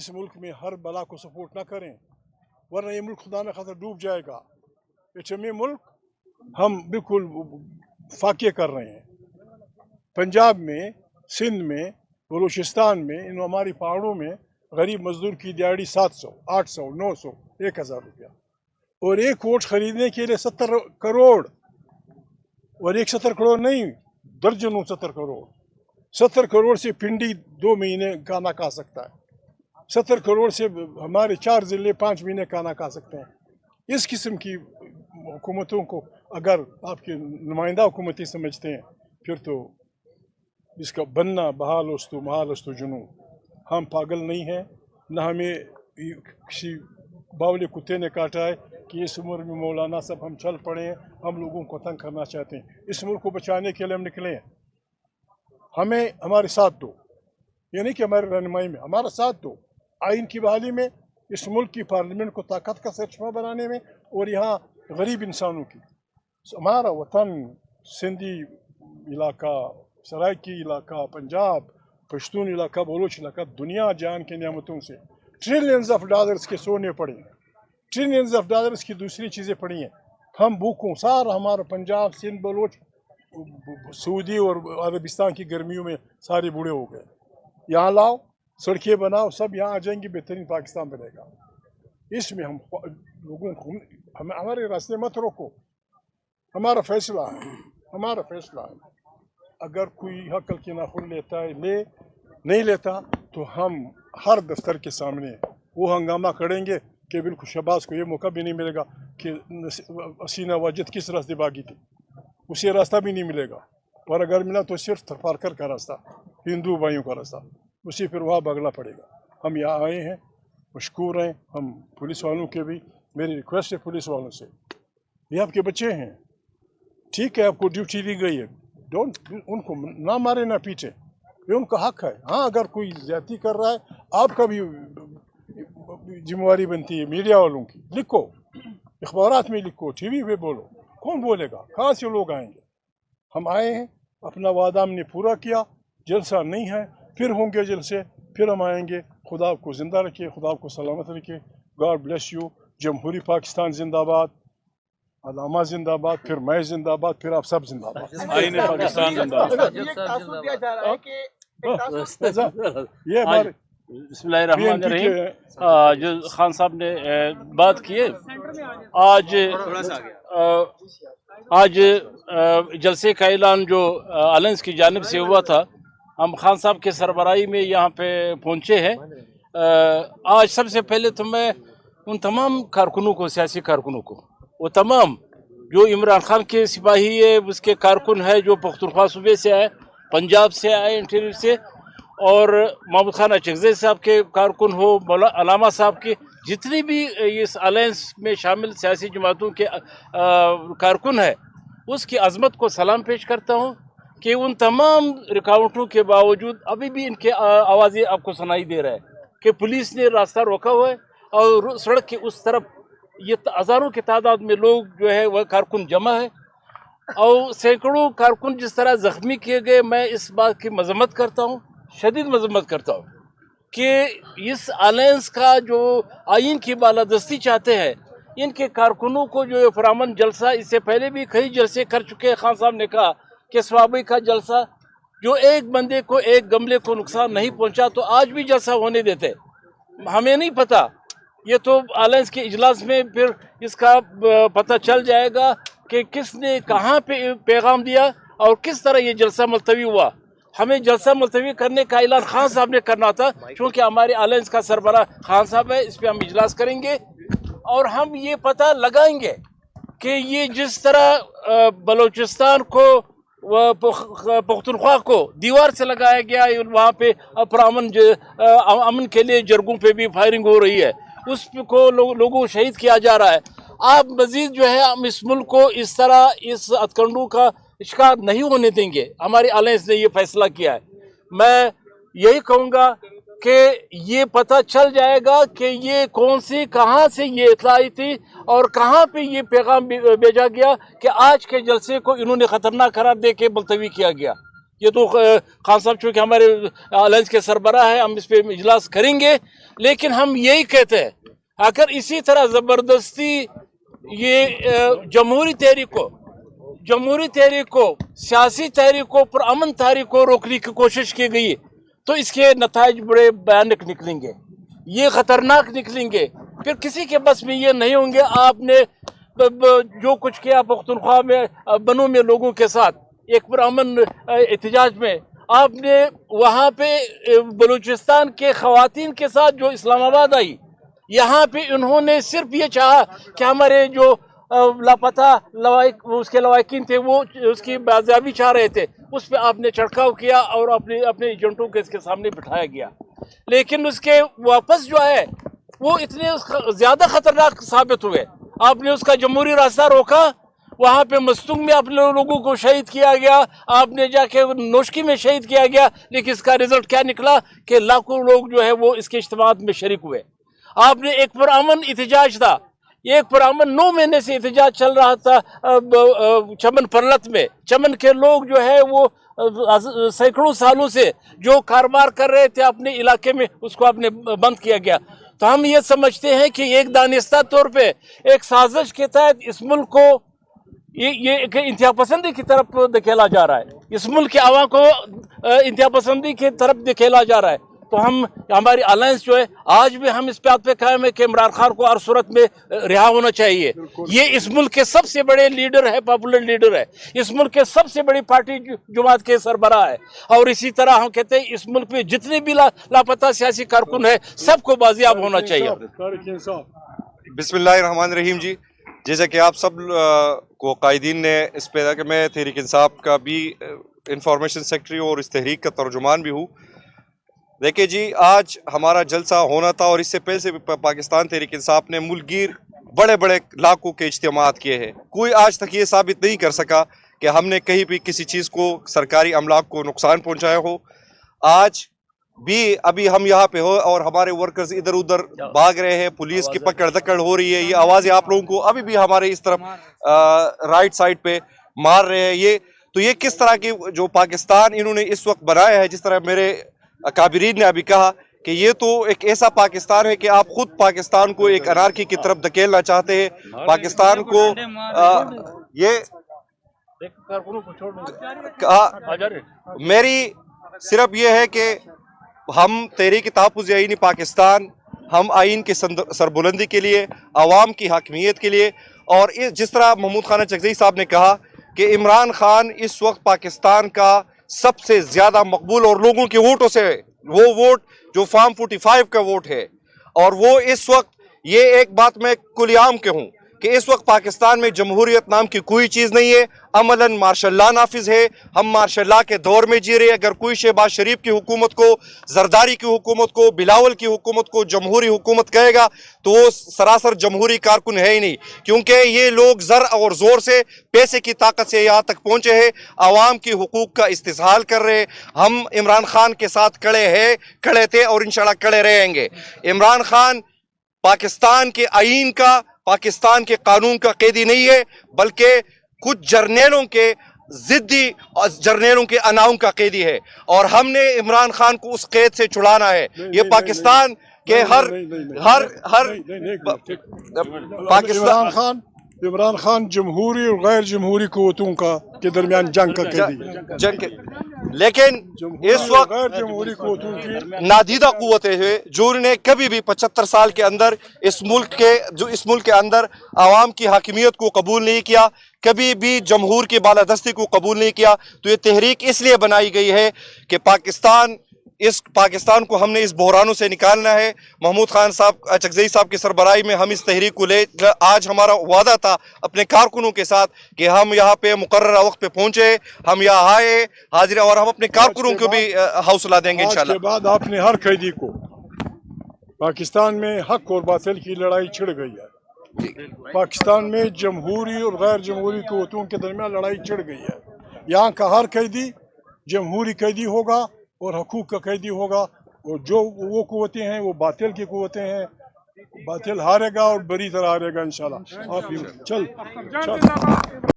اس ملک میں ہر بلا کو سپورٹ نہ کریں ورنہ یہ ملک خدا نہ خاصا ڈوب جائے گا. یہ ملک ہم بالکل فاقے کر رہے ہیں. پنجاب میں، سندھ میں، بلوچستان میں، ان ہماری پہاڑوں میں غریب مزدور کی دیہڑی 700، 800، 900، 1000 روپیہ، اور ایک ووٹ خریدنے کے لیے 70 کروڑ، اور ایک 70 کروڑ نہیں، درجنوں 70 کروڑ. 70 کروڑ سے پنڈی 2 مہینے کھانا کھا سکتا ہے. 70 کروڑ سے ہمارے 4 ضلع 5 مہینے کھانا کھا سکتے ہیں. اس قسم کی حکومتوں کو اگر آپ کے نمائندہ حکومتی سمجھتے ہیں پھر تو اس کا بننا بحال استو محال استو جنوں. ہم پاگل نہیں ہیں، نہ ہمیں کسی باولی کتے نے کاٹا ہے کہ اس عمر میں مولانا صاحب ہم چل پڑے ہیں، ہم لوگوں کو تنگ کرنا چاہتے ہیں. اس ملک کو بچانے کے لیے ہم نکلے ہیں. ہمیں ہمارے ساتھ دو، یہ نہیں کہ ہمارے رہنمائی میں، ہمارا ساتھ دو آئین کی بحالی میں، اس ملک کی پارلیمنٹ کو طاقت کا سرچشمہ بنانے میں، اور یہاں غریب انسانوں کی. ہمارا وطن سندھی علاقہ، سرائکی علاقہ، پنجاب، پشتون علاقہ، بلوچ علاقہ دنیا جان کے نعمتوں سے ٹریلینز آف ڈالرز کے سونے پڑے ہیں، ٹریلینز آف ڈالرز کی دوسری چیزیں پڑی ہیں. ہم بھوکوں سارا ہمارا پنجاب، سندھ، بلوچ، سعودی اور عربستان کی گرمیوں میں سارے بوڑھے ہو گئے. یہاں لاؤ، سڑکیں بناؤ، سب یہاں آ جائیں گے، بہترین پاکستان بنے گا. اس میں ہم لوگوں کو ہمارے راستے مت روکو. ہمارا فیصلہ ہے، ہمارا فیصلہ ہے. اگر کوئی حق کی ناخن لیتا ہے لے، نہیں لیتا تو ہم ہر دفتر کے سامنے وہ ہنگامہ کریں گے کہ بالکل شہباز کو یہ موقع بھی نہیں ملے گا کہ حسینہ واجد کس راستے بھاگی تھی، اسے راستہ بھی نہیں ملے گا. اور اگر ملا تو صرف تھرپارکر کا راستہ، ہندو بھائیوں کا راستہ، اسے پھر وہاں بھاگنا پڑے گا. ہم یہاں آئے ہیں، مشکور ہیں. ہم پولیس والوں کے بھی، میری ریکویسٹ ہے پولیس والوں سے، یہ آپ کے بچے ہیں، ٹھیک ہے آپ کو ڈیوٹی دی گئی ہے، ان کو نہ مارے نہ پیٹے، یہ ان کا حق ہے. ہاں اگر کوئی زیادتی کر رہا ہے آپ کا بھی ذمہ داری بنتی ہے میڈیا والوں کی. لکھو، اخبارات میں لکھو، ٹی وی پہ بولو. کون بولے گا؟ کہاں سے لوگ آئیں گے؟ ہم آئے ہیں، اپنا وعدہ ہم نے پورا کیا. جلسہ نہیں ہے، پھر ہوں گے جلسے، پھر ہم آئیں گے. خدا آپ کو زندہ رکھے، خدا آپ کو سلامت رکھے. God bless you. جمہوری پاکستان زندہ باد، علامہ زندہ باد، پھر میں زندہ باد، پھر آپ سب زندہ باد. آئین پاکستان زندہ باد. یہ ہمارے بسم اللہ الرحمن الرحیم. جو خان صاحب نے بات کی ہے، آج جلسے کا اعلان جو الائنس کی جانب سے ہوا تھا، ہم خان صاحب کے سربراہی میں یہاں پہ پہنچے ہیں. آج سب سے پہلے تو میں ان تمام کارکنوں کو، سیاسی کارکنوں کو، وہ تمام جو عمران خان کے سپاہی ہے، اس کے کارکن ہے جو پختونخوا صوبے سے آئے، پنجاب سے آئے، انٹیریئر سے، اور محمود خان اچکزئی صاحب کے کارکن ہو، علامہ صاحب کے، جتنی بھی اس الائنس میں شامل سیاسی جماعتوں کے کارکن ہیں، اس کی عظمت کو سلام پیش کرتا ہوں کہ ان تمام رکاوٹوں کے باوجود ابھی بھی ان کے آوازیں آپ کو سنائی دے رہا ہے کہ پولیس نے راستہ روکا ہوا ہے، اور سڑک کے اس طرف یہ ہزاروں کی تعداد میں لوگ جو ہے وہ کارکن جمع ہے، اور سینکڑوں کارکن جس طرح زخمی کیے گئے. میں اس بات کی مذمت کرتا ہوں، شدید مذمت کرتا ہوں کہ اس الائنس کا جو آئین کی بالادستی چاہتے ہیں، ان کے کارکنوں کو جو پرامن جلسہ، اس سے پہلے بھی کئی جلسے کر چکے. خان صاحب نے کہا کہ سوابی کا جلسہ جو ایک بندے کو، ایک گملے کو نقصان نہیں پہنچا، تو آج بھی جلسہ ہونے دیتے. ہمیں نہیں پتہ، یہ تو الائنس کے اجلاس میں پھر اس کا پتہ چل جائے گا کہ کس نے کہاں پہ پیغام دیا اور کس طرح یہ جلسہ ملتوی ہوا. ہمیں جلسہ ملتوی کرنے کا اعلان خان صاحب نے کرنا تھا، چونکہ ہمارے الائنس کا سربراہ خان صاحب ہے. اس پہ ہم اجلاس کریں گے اور ہم یہ پتہ لگائیں گے کہ یہ جس طرح بلوچستان کو، پختونخوا کو دیوار سے لگایا گیا، وہاں پہ پرامن امن کے لیے جرگوں پہ بھی فائرنگ ہو رہی ہے، اس کو لوگوں کو شہید کیا جا رہا ہے. آپ مزید جو ہے ہم اس ملک کو اس طرح اس ہتھکنڈوں کا شکار نہیں ہونے دیں گے. ہماری الائنس نے یہ فیصلہ کیا ہے. میں یہی کہوں گا کہ یہ پتہ چل جائے گا کہ یہ کون سی، کہاں سے یہ اطلاع آئی تھی اور کہاں پہ یہ پیغام بھیجا گیا کہ آج کے جلسے کو انہوں نے خطرناک قرار دے کے ملتوی کیا گیا. یہ تو خان صاحب چونکہ ہمارے الائنس کے سربراہ ہیں، ہم اس پہ اجلاس کریں گے. لیکن ہم یہی کہتے ہیں اگر اسی طرح زبردستی یہ جمہوری تحریک کو سیاسی تحریک کو پرامن تحریک کو روکنے کی کوشش کی گئی تو اس کے نتائج بڑے بھیانک نکلیں گے، یہ خطرناک نکلیں گے، پھر کسی کے بس میں یہ نہیں ہوں گے۔ آپ نے جو کچھ کیا پختونخوا میں بنوں میں لوگوں کے ساتھ ایک پرامن احتجاج میں، آپ نے وہاں پہ بلوچستان کے خواتین کے ساتھ جو اسلام آباد آئی، یہاں پہ انہوں نے صرف یہ چاہا کہ ہمارے جو لاپتہ اس کے لواحقین تھے وہ اس کی بازیابی چاہ رہے تھے، اس پہ آپ نے چھڑکاؤ کیا اور اپنے ایجنٹوں کو اس کے سامنے بٹھایا گیا، لیکن اس کے واپس جو ہے وہ اتنے زیادہ خطرناک ثابت ہوئے۔ آپ نے اس کا جمہوری راستہ روکا، وہاں پہ مستنگ میں اپنے لوگوں کو شہید کیا گیا، آپ نے جا کے نوشکی میں شہید کیا گیا، لیکن اس کا رزلٹ کیا نکلا کہ لاکھوں لوگ جو ہے وہ اس کے اجتماعات میں شریک ہوئے۔ آپ نے ایک پرامن احتجاج تھا، ایک پرامن 9 مہینے سے احتجاج چل رہا تھا چمن پرلت میں، چمن کے لوگ جو ہے وہ سینکڑوں سالوں سے جو کاروبار کر رہے تھے اپنے علاقے میں، اس کو آپ نے بند کیا گیا۔ تو ہم یہ سمجھتے ہیں کہ ایک دانستہ طور پہ ایک سازش کے تحت اس ملک کو یہ انتہا پسندی کی طرف دھکیلا جا رہا ہے، اس ملک کے عوام کو انتہا پسندی کی طرف دھکیلا جا رہا ہے۔ تو ہماری الائنس جو ہے آج بھی ہم اس بات پہ قائم ہے کہ عمران خان کو ہر صورت میں رہا ہونا چاہیے۔ یہ اس ملک کے سب سے بڑے لیڈر ہے، پاپولر لیڈر ہے، اس ملک کے سب سے بڑی پارٹی جماعت کے سربراہ ہے، اور اسی طرح ہم کہتے ہیں اس ملک میں جتنے بھی لاپتہ سیاسی کارکن ہے سب کو بازیاب ہونا چاہیے۔ بسم اللہ الرحمن الرحیم جی، جیسا کہ آپ سب کو قائدین نے اس پہ کہ میں تحریک انصاف کا بھی انفارمیشن سیکرٹری اور اس تحریک کا ترجمان بھی ہوں۔ دیکھیں جی، آج ہمارا جلسہ ہونا تھا اور اس سے پہلے سے پاکستان تحریک انصاف نے ملک گیر بڑے بڑے لاکھوں کے اجتماعات کیے ہیں، کوئی آج تک یہ ثابت نہیں کر سکا کہ ہم نے کہیں بھی کسی چیز کو سرکاری املاک کو نقصان پہنچایا ہو۔ آج بھی ابھی ہم یہاں پہ ہو اور ہمارے ورکرز ادھر ادھر بھاگ رہے ہیں، پولیس کی پکڑ دکڑ ہو رہی ہے، یہ آوازیں آپ لوگوں کو ابھی بھی ہمارے اس طرف رائٹ سائڈ پہ مار رہے ہیں۔ یہ کس طرح کی جو پاکستان انہوں نے اس وقت بنایا ہے، جس طرح میرے اکابرین نے ابھی کہا کہ یہ تو ایک ایسا پاکستان ہے کہ آپ خود پاکستان کو ایک انارکی کی طرف دھکیلنا چاہتے ہیں، پاکستان کو یہ میری صرف یہ ہے کہ ہم تحریک تحفظ آئینی پاکستان، ہم آئین کی سربلندی کے لیے، عوام کی حاکمیت کے لیے، اور جس طرح محمود خانہ چکزئی صاحب نے کہا کہ عمران خان اس وقت پاکستان کا سب سے زیادہ مقبول اور لوگوں کے ووٹوں سے، وہ ووٹ جو فارم 45 کا ووٹ ہے، اور وہ اس وقت یہ ایک بات میں کل عام کہوں کہ اس وقت پاکستان میں جمہوریت نام کی کوئی چیز نہیں ہے، عملاً مارشل لا نافذ ہے، ہم مارشل لا کے دور میں جی رہے ہیں۔ اگر کوئی شہباز شریف کی حکومت کو، زرداری کی حکومت کو، بلاول کی حکومت کو جمہوری حکومت کہے گا تو وہ سراسر جمہوری کارکن ہے ہی نہیں، کیونکہ یہ لوگ زر اور زور سے، پیسے کی طاقت سے یہاں تک پہنچے ہیں، عوام کی حقوق کا استحصال کر رہے ہیں۔ ہم عمران خان کے ساتھ کھڑے تھے اور انشاءاللہ کھڑے رہیں گے۔ عمران خان پاکستان کے آئین کا، پاکستان کے قانون کا قیدی نہیں ہے، بلکہ کچھ جرنیلوں کے ضدی اور جرنیلوں کے اناؤں کا قیدی ہے، اور ہم نے عمران خان کو اس قید سے چھڑانا ہے۔ یہ پاکستان کے عمران خان جمہوری اور غیر جمہوری قوتوں کے درمیان جنگ کا قیدی ہے، لیکن اس وقت غیر جمہوری قوتوں کی نادیدہ قوتیں ہیں جو نے کبھی بھی 75 سال کے اندر اس ملک کے اندر عوام کی حاکمیت کو قبول نہیں کیا، کبھی بھی جمہور کی بالادستی کو قبول نہیں کیا۔ تو یہ تحریک اس لیے بنائی گئی ہے کہ پاکستان کو ہم نے اس بحرانوں سے نکالنا ہے۔ محمود خان صاحب چکزئی صاحب کی سربراہی میں ہم اس تحریک کو لے، آج ہمارا وعدہ تھا اپنے کارکنوں کے ساتھ کہ ہم یہاں پہ مقررہ وقت پہ پہنچے، ہم یہاں آئے حاضر، اور ہم اپنے کارکنوں کو بھی حوصلہ دیں گے انشاءاللہ۔ آج کے بعد آپ نے ہر قیدی کو، پاکستان میں حق اور باطل کی لڑائی چھڑ گئی ہے، پاکستان میں جمہوری اور غیر جمہوری قوتوں کے درمیان لڑائی چھڑ گئی ہے۔ یہاں کا ہر قیدی جمہوری قیدی ہوگا اور حقوق کا قیدی ہوگا، اور جو وہ قوتیں ہیں وہ باطل کی قوتیں ہیں، باطل ہارے گا اور بری طرح ہارے گا انشاءاللہ۔ آپ چل